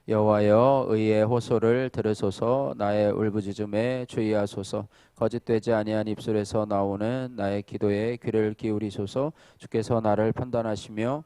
여호와여 의의 호소를 들으소서. 나의 울부짖음에 주의하소서. 거짓되지 아니한 입술에서 나오는 나의 기도에 귀를 기울이소서. 주께서 나를 판단하시며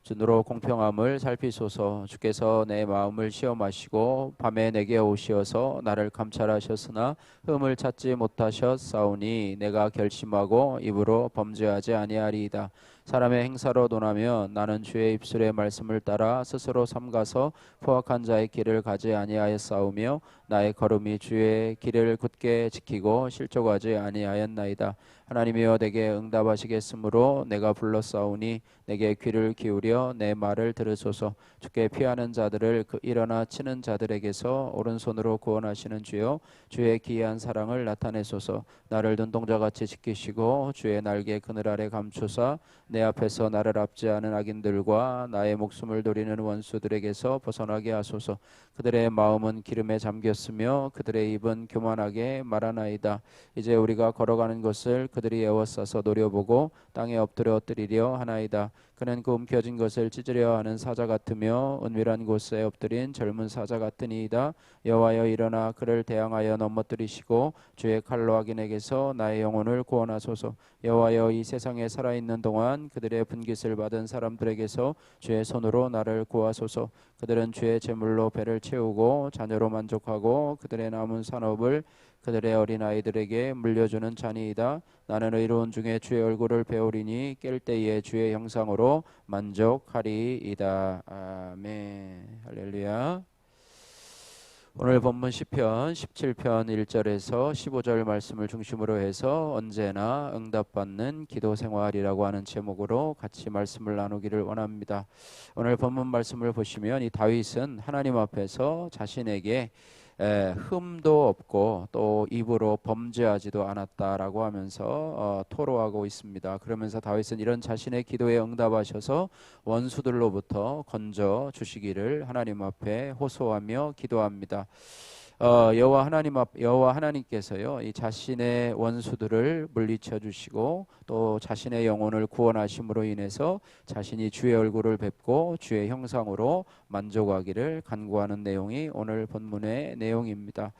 주로 공평함을 살피소서. 주께서 내 마음을 시험하시고 밤에 내게 오시어서 나를 감찰하셨으나 흠을 찾지 못하셨사오니 내가 결심하고 입으로 범죄하지 아니하리이다. 사람의 행사로 논하면 나는 주의 입술의 말씀을 따라 스스로 삼가서 포악한 자의 길을 가지 아니하였사오며 나의 걸음이 주의 길을 굳게 지키고 실족하지 아니하였나이다. 하나님이여 내게 응답하시겠으므로 내가 불렀사오니 내게 귀를 기울여 내 말을 들으소서. 주께 피하는 자들을 일어나 치는 자들에게서 오른손으로 구원하시는 주여, 주의 기이한 사랑을 나타내소서. 나를 눈동자같이 지키시고 주의 날개 그늘 아래 감추사 내 앞에서 나를 압제하는 악인들과 나의 목숨을 노리는 원수들에게서 벗어나게 하소서. 그들의 마음은 기름에 잠겼으며 그들의 입은 교만하게 말하나이다. 이제 우리가 걸어가는 것을 그들이 에워싸서 노려보고 땅에 엎드려 엎드리려 하나이다. 그는 그 움켜진 것을 찢으려 하는 사자 같으며 은밀한 곳에 엎드린 젊은 사자 같으니이다. 여호와여 일어나 그를 대항하여 넘어뜨리시고 주의 칼로 악인에게서 나의 영혼을 구원하소서. 여호와여 이 세상에 살아있는 동안 그들의 분깃을 받은 사람들에게서 주의 손으로 나를 구하소서. 그들은 주의 제물로 배를 채우고 자녀로 만족하고 그들의 남은 산업을 그들의 어린아이들에게 물려주는 자니이다. 나는 의로운 중에 주의 얼굴을 배우리니 깰 때에 주의 형상으로 만족하리이다. 아멘. 할렐루야. 오늘 본문 시편 17편 1절에서 15절 말씀을 중심으로 해서 언제나 응답받는 기도 생활이라고 하는 제목으로 같이 말씀을 나누기를 원합니다. 오늘 본문 말씀을 보시면 이 다윗은 하나님 앞에서 자신에게 흠도 없고 또 입으로 범죄하지도 않았다라고 하면서 토로하고 있습니다. 그러면서 다윗은 이런 자신의 기도에 응답하셔서 원수들로부터 건져 주시기를 하나님 앞에 호소하며 기도합니다. 여호와 하나님께서요 이 자신의 원수들을 물리쳐 주시고 또 자신의 영혼을 구원하심으로 인해서 자신이 주의 얼굴을 뵙고 주의 형상으로 만족하기를 간구하는 내용이 오늘 본문의 내용입니다.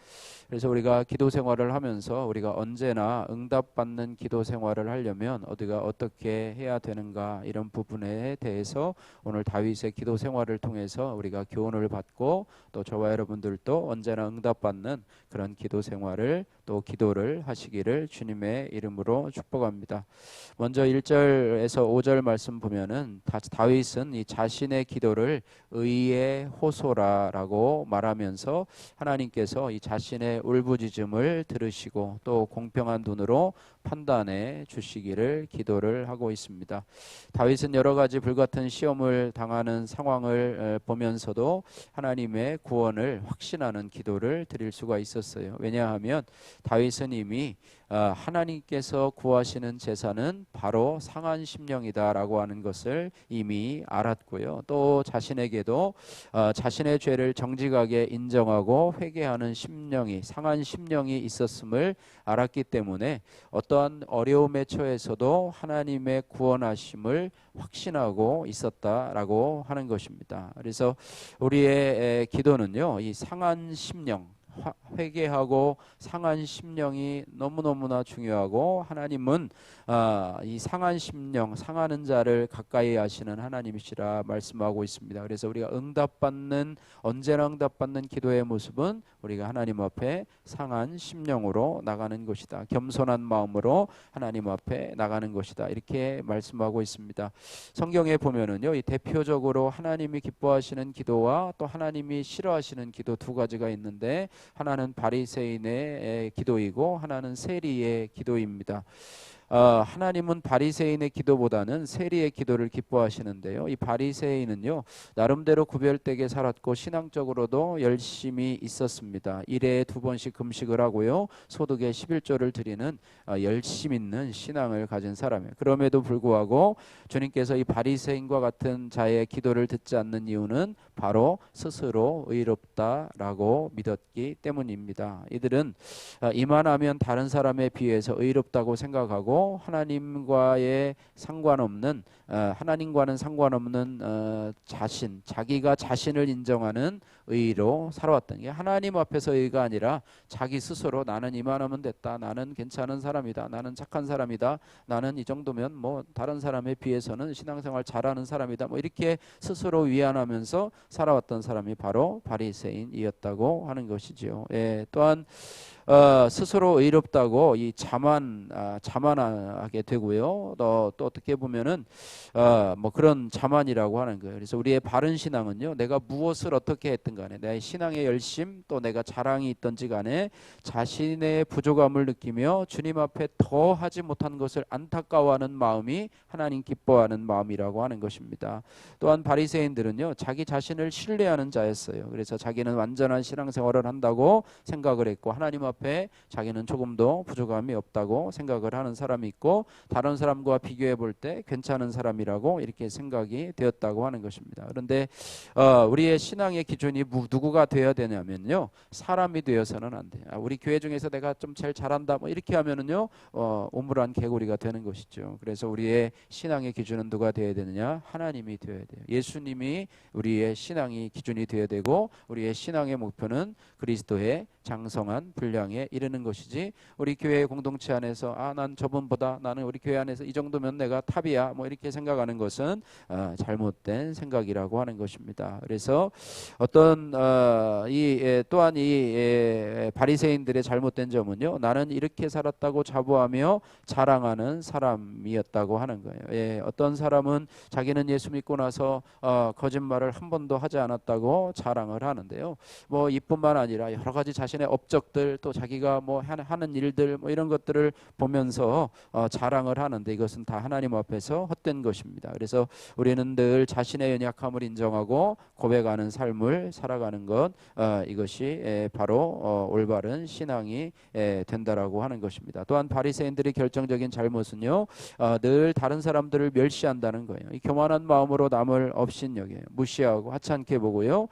그래서 우리가 기도 생활을 하면서 우리가 언제나 응답받는 기도 생활을 하려면 우리가 어떻게 해야 되는가, 이런 부분에 대해서 오늘 다윗의 기도 생활을 통해서 우리가 교훈을 받고 또 저와 여러분들도 언제나 응답받는 그런 기도 생활을 또 기도를 하시기를 주님의 이름으로 축복합니다. 먼저 1절에서 5절 말씀 보면은 다윗은 이 자신의 기도를 의의 호소라라고 말하면서 하나님께서 이 자신의 울부짖음을 들으시고 또 공평한 눈으로 판단해 주시기를 기도를 하고 있습니다. 다윗은 여러 가지 불같은 시험을 당하는 상황을 보면서도 하나님의 구원을 확신하는 기도를 드릴 수가 있었어요. 왜냐하면 다윗은 이미 하나님께서 구하시는 제사는 바로 상한 심령이다라고 하는 것을 이미 알았고요. 또 자신에게도 자신의 죄를 정직하게 인정하고 회개하는 심령이, 상한 심령이 있었음을 알았기 때문에 어떠한 어려움에 처해서도 하나님의 구원하심을 확신하고 있었다라고 하는 것입니다. 그래서 우리의 기도는요, 이 상한 심령, 회개하고 상한 심령이 너무너무나 중요하고, 하나님은 이 상한 심령, 상하는 자를 가까이 하시는 하나님이시라 말씀하고 있습니다. 그래서 우리가 언제나 응답받는 기도의 모습은 우리가 하나님 앞에 상한 심령으로 나가는 것이다, 겸손한 마음으로 하나님 앞에 나가는 것이다, 이렇게 말씀하고 있습니다. 성경에 보면은요, 이 대표적으로 하나님이 기뻐하시는 기도와 또 하나님이 싫어하시는 기도 두 가지가 있는데, 하나는 바리새인의 기도이고 하나는 세리의 기도입니다. 하나님은 바리새인의 기도보다는 세리의 기도를 기뻐하시는데요. 이 바리새인은요, 나름대로 구별되게 살았고 신앙적으로도 열심히 있었습니다. 일에 2번씩 금식을 하고요, 소득의 11조를 드리는 열심 있는 신앙을 가진 사람이에요. 그럼에도 불구하고 주님께서 이 바리새인과 같은 자의 기도를 듣지 않는 이유는 바로 스스로 의롭다라고 믿었기 때문입니다. 이들은 이만하면 다른 사람에 비해서 의롭다고 생각하고 아니하고 하나님과의 상관없는 하나님과는 상관없는 자기가 자신을 인정하는 의로 살아왔던 게 하나님 앞에서 의가 아니라 자기 스스로 나는 이만하면 됐다. 나는 괜찮은 사람이다. 나는 착한 사람이다. 나는 이 정도면 뭐 다른 사람에 비해서는 신앙생활 잘하는 사람이다. 뭐 이렇게 스스로 위안하면서 살아왔던 사람이 바로 바리새인이었다고 하는 것이지요. 예, 또한 스스로 의롭다고 이 자만하게 되고요. 또 어떻게 보면은 뭐 그런 자만이라고 하는 거예요. 그래서 우리의 바른 신앙은요, 내가 무엇을 어떻게 했든 간에 내 신앙의 열심 또 내가 자랑이 있던지 간에 자신의 부족함을 느끼며 주님 앞에 더 하지 못한 것을 안타까워하는 마음이 하나님 기뻐하는 마음이라고 하는 것입니다. 또한 바리새인들은요, 자기 자신을 신뢰하는 자였어요. 그래서 자기는 완전한 신앙생활을 한다고 생각을 했고 하나님 앞에 자기는 조금도 부족함이 없다고 생각을 하는 사람이 있고 다른 사람과 비교해 볼 때 괜찮은 사람이라고 이렇게 생각이 되었다고 하는 것입니다. 그런데 우리의 신앙의 기준이 누구가 되어야 되냐면요, 사람이 되어서는 안 돼요. 우리 교회 중에서 내가 좀 제일 잘한다 뭐 이렇게 하면은요 오물한 개구리가 되는 것이죠. 그래서 우리의 신앙의 기준은 누가 되어야 되느냐? 하나님이 되어야 돼요. 예수님이 우리의 신앙이 기준이 되어야 되고 우리의 신앙의 목표는 그리스도의 장성한 분량에 이르는 것이지, 우리 교회 공동체 안에서 난 저분보다, 나는 우리 교회 안에서 이 정도면 내가 탑이야 뭐 이렇게 생각하는 것은 잘못된 생각이라고 하는 것입니다. 그래서 어떤 또한 이 바리새인들의 잘못된 점은요, 나는 이렇게 살았다고 자부하며 자랑하는 사람이었다고 하는 거예요. 예, 어떤 사람은 자기는 예수 믿고 나서 거짓말을 한 번도 하지 않았다고 자랑을 하는데요. 뭐 이뿐만 아니라 여러 가지 자신의 업적들 또 자기가 뭐 하는 일들 뭐 이런 것들을 보면서 자랑을 하는데 이것은 다 하나님 앞에서 헛된 것입니다. 그래서 우리는 늘 자신의 연약함을 인정하고 고백하는 삶을 살아가는 것, 이것이 바로 올바른 신앙이 된다라고 하는 것입니다. 또한 바리새인들의 결정적인 잘못은요, 늘 다른 사람들을 멸시한다는 거예요. 이 교만한 마음으로 남을 업신여겨요. 무시하고 하찮게 보고요.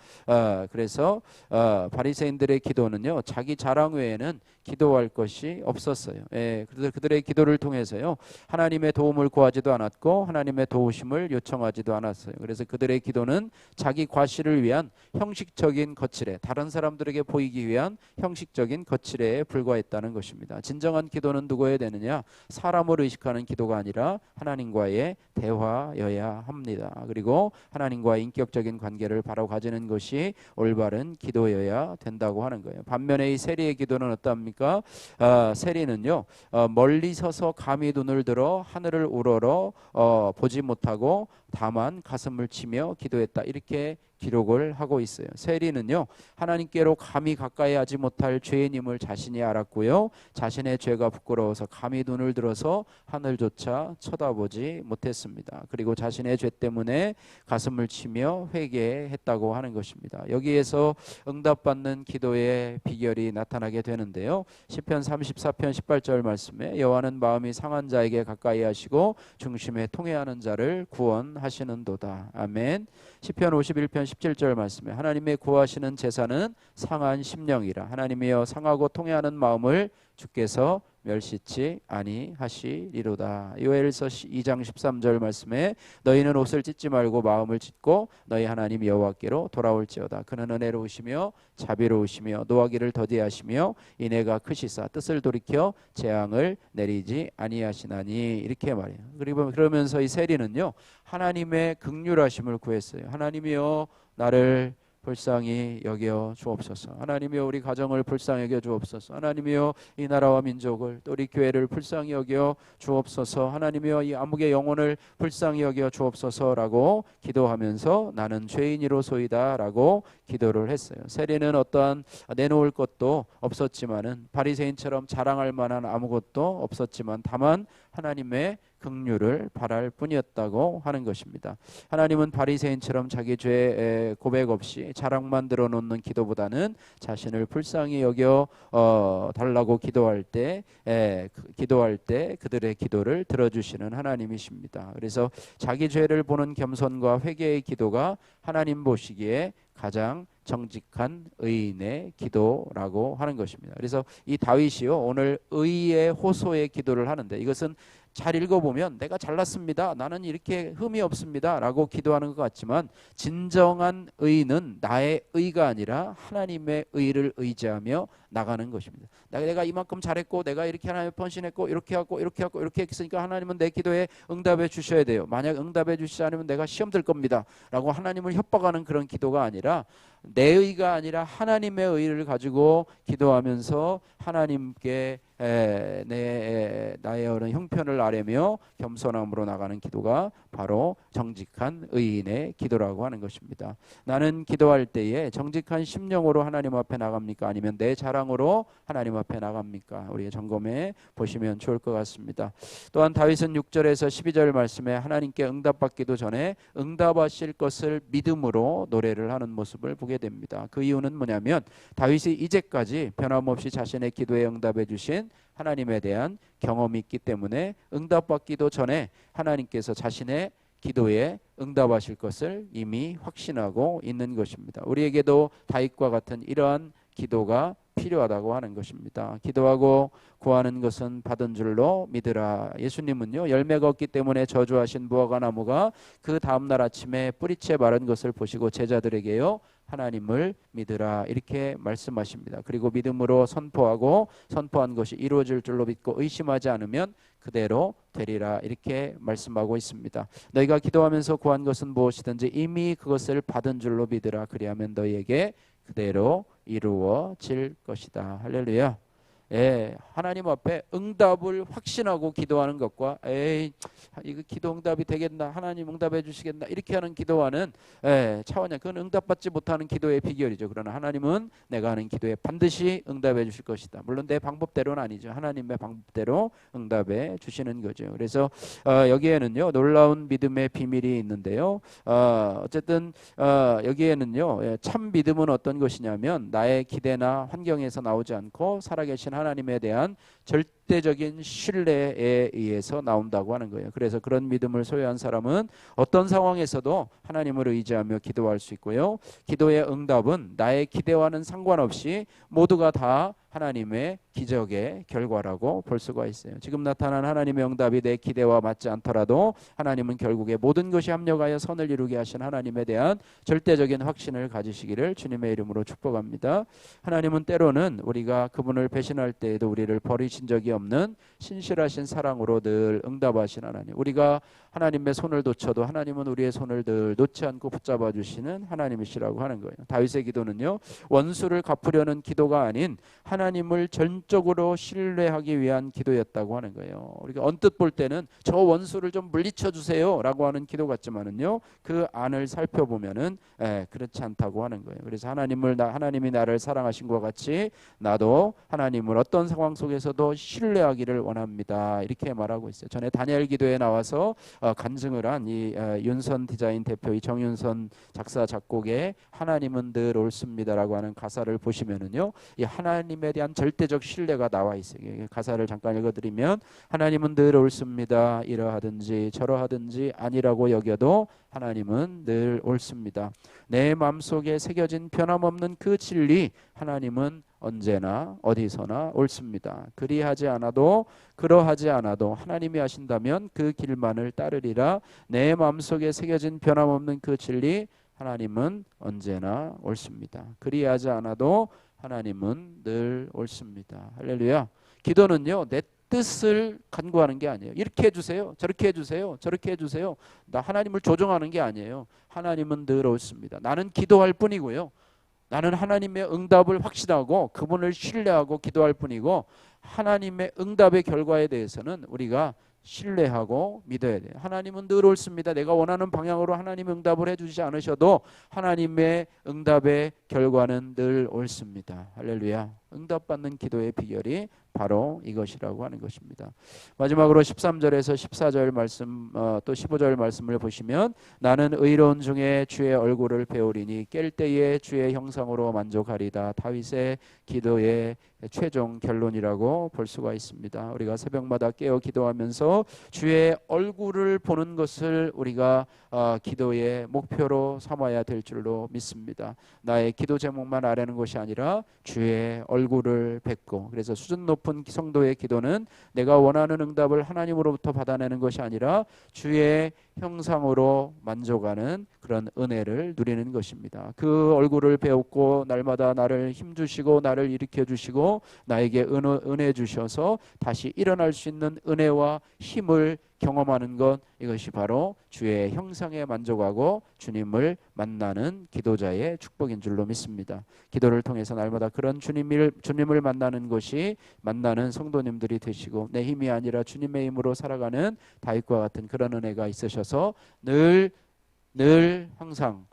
그래서 바리새인들의 기도는요, 자기 자랑 외에는 기도할 것이 없었어요. 예, 그들의 기도를 통해서요, 하나님의 도움을 구하지도 않았고 하나님의 도우심을 요청하지도 않았어요. 그래서 그들의 기도는 자기 과시를 위한 형식적인 거칠에, 다른 사람들에게 보이기 위한 형식적인 거칠에 불과했다는 것입니다. 진정한 기도는 누구여야 되느냐? 사람을 의식하는 기도가 아니라 하나님과의 대화여야 합니다. 그리고 하나님과의 인격적인 관계를 바로 가지는 것이 올바른 기도여야 된다고 하는 거예요. 반면에 이 세리의 기도는 어떠합니까? 세리는요, 멀리 서서 감히 눈을 들어 하늘을 우러러 보지 못하고 다만 가슴을 치며 기도했다, 이렇게 기록을 하고 있어요. 세리는요, 하나님께로 감히 가까이 하지 못할 죄인임을 자신이 알았고요, 자신의 죄가 부끄러워서 감히 눈을 들어서 하늘조차 쳐다보지 못했습니다. 그리고 자신의 죄 때문에 가슴을 치며 회개했다고 하는 것입니다. 여기에서 응답받는 기도의 비결이 나타나게 되는데요, 시편 34편 18절 말씀에 여호와는 마음이 상한 자에게 가까이 하시고 중심에 통회하는 자를 구원하시는도다. 아멘. 시편 51편 17절 말씀에 하나님의 구하시는 제사는 상한 심령이라, 하나님이여 상하고 통회하는 마음을 주께서 멸시치 아니하시리로다. 요엘서 2장 13절 말씀에 너희는 옷을 찢지 말고 마음을 찢고 너희 하나님 여호와께로 돌아올지어다. 그는 은혜로우시며 자비로우시며 노하기를 더디하시며 인애가 크시사 뜻을 돌이켜 재앙을 내리지 아니하시나니, 이렇게 말해요. 그리고 그러면서 이 세리는요, 하나님의 긍휼하심을 구했어요. 하나님이여 나를 불쌍히 여겨 주옵소서. 하나님이여 우리 가정을 불쌍히 여겨 주옵소서. 하나님이여 이 나라와 민족을 또 우리 교회를 불쌍히 여겨 주옵소서. 하나님이여 이 암흑의 영혼을 불쌍히 여겨 주옵소서라고 기도하면서 나는 죄인이로소이다 라고 기도를 했어요. 세리는 어떠한 내놓을 것도 없었지만은, 바리새인처럼 자랑할 만한 아무것도 없었지만 다만 하나님의 긍휼을 바랄 뿐이었다고 하는 것입니다. 하나님은 바리새인처럼 자기 죄 고백 없이 자랑만 들어놓는 기도보다는 자신을 불쌍히 여겨 달라고 기도할 때 그들의 기도를 들어주시는 하나님이십니다. 그래서 자기 죄를 보는 겸손과 회개의 기도가 하나님 보시기에 가장 정직한 의인의 기도라고 하는 것입니다. 그래서 이 다윗이요, 오늘 의의 호소의 기도를 하는데, 이것은 잘 읽어보면 내가 잘났습니다, 나는 이렇게 흠이 없습니다 라고 기도하는 것 같지만, 진정한 의는 나의 의가 아니라 하나님의 의를 의지하며 나가는 것입니다. 내가 이만큼 잘했고, 내가 이렇게 하나님을 헌신했고, 이렇게 하고 이렇게 하고 이렇게 했으니까 하나님은 내 기도에 응답해 주셔야 돼요. 만약 응답해 주시지 않으면 내가 시험 들 겁니다 라고 하나님을 협박하는 그런 기도가 아니라, 내 의가 아니라 하나님의 의를 가지고 기도하면서 하나님께 나의 어른 형편을 아뢰며 겸손함으로 나가는 기도가 바로 정직한 의인의 기도라고 하는 것입니다. 나는 기도할 때에 정직한 심령으로 하나님 앞에 나갑니까? 아니면 내 자랑으로 하나님 앞에 나갑니까? 우리 점검해 보시면 좋을 것 같습니다. 또한 다윗은 6절에서 12절 말씀에 하나님께 응답받기도 전에 응답하실 것을 믿음으로 노래를 하는 모습을 보게 됩니다. 그 이유는 뭐냐면, 다윗이 이제까지 변함없이 자신의 기도에 응답해 주신 하나님에 대한 경험이 있기 때문에 응답받기도 전에 하나님께서 자신의 기도에 응답하실 것을 이미 확신하고 있는 것입니다. 우리에게도 다윗과 같은 이러한 기도가 필요하다고 하는 것입니다. 기도하고 구하는 것은 받은 줄로 믿으라. 예수님은요, 열매가 없기 때문에 저주하신 무화과 나무가 그 다음날 아침에 뿌리채 마른 것을 보시고 제자들에게요, 하나님을 믿으라 이렇게 말씀하십니다. 그리고 믿음으로 선포하고 선포한 것이 이루어질 줄로 믿고 의심하지 않으면 그대로 되리라 이렇게 말씀하고 있습니다. 너희가 기도하면서 구한 것은 무엇이든지 이미 그것을 받은 줄로 믿으라. 그리하면 너희에게 그대로 이루어질 것이다. 할렐루야. 예, 하나님 앞에 응답을 확신하고 기도하는 것과 이거 기도 응답이 되겠나, 하나님 응답해 주시겠나 이렇게 하는 기도와는 차원이, 그건 응답받지 못하는 기도의 비결이죠. 그러나 하나님은 내가 하는 기도에 반드시 응답해 주실 것이다. 물론 내 방법대로는 아니죠. 하나님의 방법대로 응답해 주시는 거죠. 그래서 여기에는요, 놀라운 믿음의 비밀이 있는데요. 어쨌든 여기에는요, 참 믿음은 어떤 것이냐면, 나의 기대나 환경에서 나오지 않고 살아계신 하나님에 대한 절대적인 신뢰에 의해서 나온다고 하는 거예요. 그래서 그런 믿음을 소유한 사람은 어떤 상황에서도 하나님을 의지하며 기도할 수 있고요, 기도의 응답은 나의 기대와는 상관없이 모두가 다 하나님의 기적의 결과라고 볼 수가 있어요. 지금 나타난 하나님의 응답이 내 기대와 맞지 않더라도 하나님은 결국에 모든 것이 합력하여 선을 이루게 하신 하나님에 대한 절대적인 확신을 가지시기를 주님의 이름으로 축복합니다. 하나님은 때로는 우리가 그분을 배신할 때에도 우리를 버리신 적이 없는 신실하신 사랑으로 늘 응답하신 하나님, 우리가 하나님의 손을 놓쳐도 하나님은 우리의 손을 늘 놓지 않고 붙잡아 주시는 하나님이시라고 하는 거예요. 다윗의 기도는요, 원수를 갚으려는 기도가 아닌 하나님을 전적으로 신뢰하기 위한 기도였다고 하는 거예요. 우리가 언뜻 볼 때는 저 원수를 좀 물리쳐 주세요 라고 하는 기도 같지만은요, 그 안을 살펴보면은 그렇지 않다고 하는 거예요. 그래서 하나님이 나를 사랑하신 것 같이 나도 하나님을 어떤 상황 속에서도 신뢰하기를 원합니다 이렇게 말하고 있어요. 전에 다니엘 기도에 나와서 간증을 한 이 윤선 디자인 대표, 이 정윤선 작사 작곡의 하나님은 늘 옳습니다라고 하는 가사를 보시면은요, 이 하나님에 대한 절대적 신뢰가 나와 있어요. 가사를 잠깐 읽어드리면, 하나님은 늘 옳습니다. 이러하든지 저러하든지 아니라고 여겨도 하나님은 늘 옳습니다. 내 마음속에 새겨진 변함없는 그 진리, 하나님은 언제나 어디서나 옳습니다. 그러하지 않아도 하나님이 하신다면 그 길만을 따르리라. 내 마음속에 새겨진 변함없는 그 진리, 하나님은 언제나 옳습니다. 그리하지 않아도 하나님은 늘 옳습니다. 할렐루야. 기도는요, 내 뜻을 간구하는 게 아니에요. 이렇게 해주세요, 저렇게 해주세요, 저렇게 해주세요. 나 하나님을 조종하는 게 아니에요. 하나님은 늘 옳습니다. 나는 기도할 뿐이고요, 나는 하나님의 응답을 확신하고 그분을 신뢰하고 기도할 뿐이고, 하나님의 응답의 결과에 대해서는 우리가 신뢰하고 믿어야 돼요. 하나님은 늘 옳습니다. 내가 원하는 방향으로 하나님 응답을 해주지 않으셔도 하나님의 응답의 결과는 늘 옳습니다. 할렐루야. 응답받는 기도의 비결이 바로 이것이라고 하는 것입니다. 마지막으로 13절에서 14절 말씀, 또 15절 말씀을 보시면, 나는 의로운 중에 주의 얼굴을 배우리니 깰 때에 주의 형상으로 만족하리다. 다윗의 기도의 최종 결론이라고 볼 수가 있습니다. 우리가 새벽마다 깨어 기도하면서 주의 얼굴을 보는 것을 우리가 기도의 목표로 삼아야 될 줄로 믿습니다. 나의 기도 제목만 아뢰는 것이 아니라 주의 얼굴 얼굴을 뵙고, 그래서 수준 높은 성도의 기도는 내가 원하는 응답을 하나님으로부터 받아내는 것이 아니라 주의 형상으로 만족하는 그런 은혜를 누리는 것입니다. 그 얼굴을 배웠고 날마다 나를 힘주시고 나를 일으켜 주시고 나에게 은혜 주셔서 다시 일어날 수 있는 은혜와 힘을 경험하는 것, 이것이 바로 주의 형상에 만족하고 주님을 만나는 기도자의 축복인 줄로 믿습니다. 기도를 통해서 날마다 그런 주님을 만나는 것이 만나는 성도님들이 되시고 내 힘이 아니라 주님의 힘으로 살아가는 다윗과 같은 그런 은혜가 있으셔서 늘 항상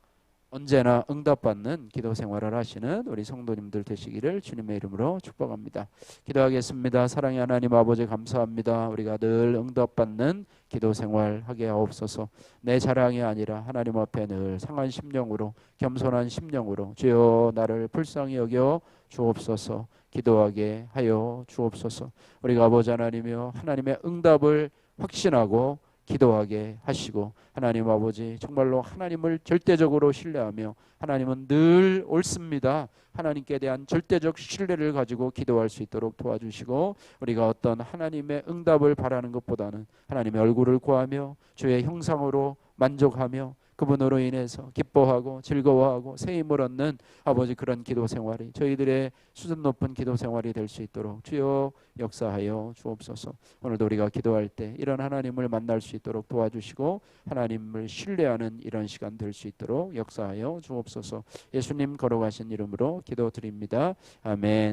언제나 응답받는 기도 생활을 하시는 우리 성도님들 되시기를 주님의 이름으로 축복합니다. 기도하겠습니다. 사랑의 하나님 아버지, 감사합니다. 우리가 늘 응답받는 기도 생활 하게 하옵소서. 내 자랑이 아니라 하나님 앞에 늘 상한 심령으로, 겸손한 심령으로 주여 나를 불쌍히 여겨 주옵소서. 기도하게 하여 주옵소서. 우리가 아버지 하나님이여 하나님의 응답을 확신하고 기도하게 하시고, 하나님 아버지 정말로 하나님을 절대적으로 신뢰하며 하나님은 늘 옳습니다. 하나님께 대한 절대적 신뢰를 가지고 기도할 수 있도록 도와주시고, 우리가 어떤 하나님의 응답을 바라는 것보다는 하나님의 얼굴을 구하며 주의 형상으로 만족하며 그분으로 인해서 기뻐하고 즐거워하고 새 힘을 얻는 아버지 그런 기도 생활이 저희들의 수준 높은 기도 생활이 될 수 있도록 주여 역사하여 주옵소서. 오늘도 우리가 기도할 때 이런 하나님을 만날 수 있도록 도와주시고 하나님을 신뢰하는 이런 시간 될 수 있도록 역사하여 주옵소서. 예수님 걸어가신 이름으로 기도드립니다. 아멘.